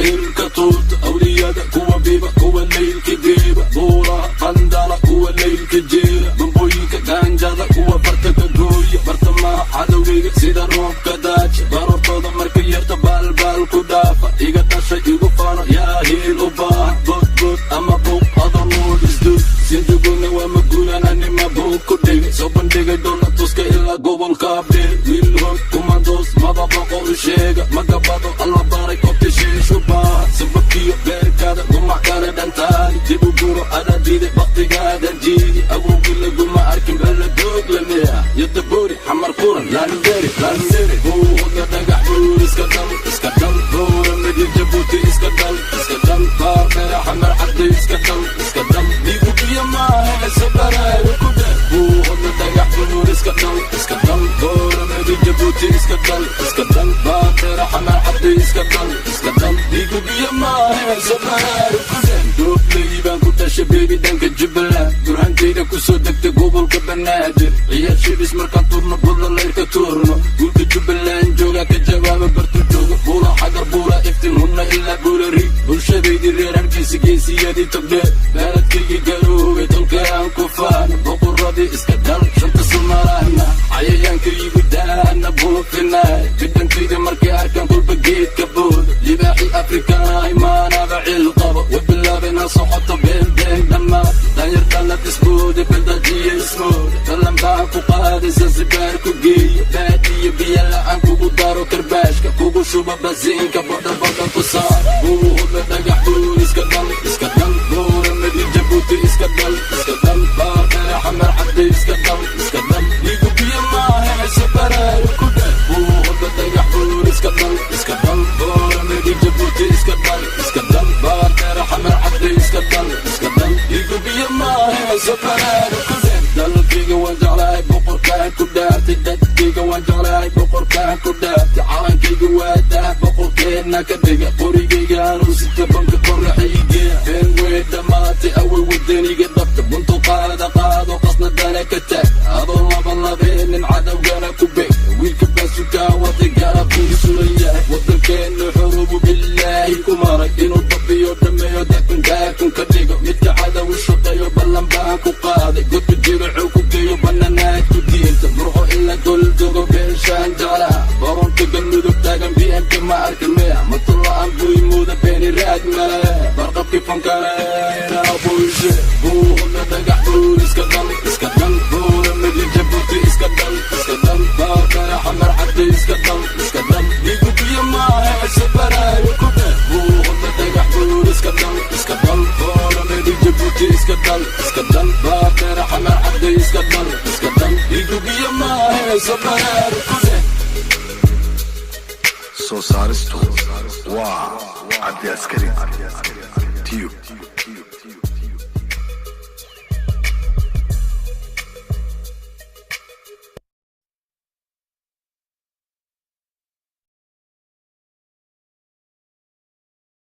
hilka tuurta awliyada kuwa biba kuwa leylka geeba buuraha qandala kuwa leylka jeera bambooyinka gaanjada kuwa barta ka gooya bartamaha cadowgayga sida roobka daaja barortooda marka yarta baalbaal ku dhaafa iga dhashay igu faano yaa hiil u baahan boodbood ama buuq adonood isdul sinjuguna waa magulananima buug ku dhigay soo bandhigay dhola tuska ilaa gobolka beer wiil hood kumandoos madabaqo u sheega magabado alla baray kobta shiishu baahan sababkiyo beerkaada gumac kale dhantaani dib u guro ada diiday baktigaada jiidi awowgi laguma arkin balla doog lameeha yada boori xamar quran laanderi buuhoodla dhagax buur iska dal buura midi jabuuti iska dal baarbeera xamar caddi iska dal digu biyo maahe sabaraayo ku dhe buuhoodla dhagax buur iska dal buura midi jabuuti iska dal baarbeera xamar caddi iska dal digu biyo maahe sabaraayo ku dhe doobley baan ku dhashay beebi dhanka jubbaland burhantayda kusoo degtay gobolka banaadir ciyaar shibis markaan turno budla layrka tuurno guulka jubbaland jooga ka jawaaba bartu jooga buula xagar buula iftin hubna ilaa buula rig bulshadaydii reer hargeysa geesiyadii togdheer baaladkaygii garoobay tolka aan ku faana boqoradii iska dal shanta sumarahna cayayaanka igu daana buufinaay bidhankayda markay arkaan kulba geedka booda libaaxii afrikaanahay maanaba cil qabo wabilaabena socoto beendeen dhammaan danyartana disbooda baldajiya ismooda dalan baan ku qaaday zanzibaar ku geeya baadiyo biyo la-aan kugu daro karbaashka kugu shuba basiinka badha ku saar buuhoodla dhagax buur iska dal buura madi jabuuti iska dal baarbeera xamar caddi iska dal digu biyo maahe sabaraayo ku dhe buuhoodla dhagax buur iska dal buura madi jabuuti iska dal baarbeera xamar caddi iska dal digu biyo maahe sabaraayo ku dhe dalkayga waan jeclahay boqorkaan ku dhaartay dadkayga waan jeclahay boqorkaan ku dhaartay calankayga waa dah boqorkeenna ka dhiga qorigaygaanu sita banka qoraxaygee been wey dhammaatay awal wadaniga dhabta buntu qaado qasna dana ka taag adoo labalabeenin cadowgana ku beeg wiilka baasukaa waday garabkuu sulan yahay wadankeenna xurubu bilaahi ku maray inuu dabiyo dhameeyo daakun ka dhigo midka cadow shaqeeyo ballan baan ku qaaday godka jiracuu ku geeyo bananaad ku diinta murxo ila goldogo beeshaan jeclaha baronka galmudug taagan bnka ma arkan mea matula-aan buymooda beeni raad male barqabki fankareena buyshe buuhoodla dhagax buur iska dal buura madi jabuuti iska dal baarbeera xamar caddi iska dal digu biyo maahe sabaraayo ku dhe buuhoodla dhagax buur iska dal buura madi jabuuti iska dal baarbeera xamar caddi iska dal digu biyo maahe sabaraayo ku dhe soo saaristu waa cabdi askari tiyub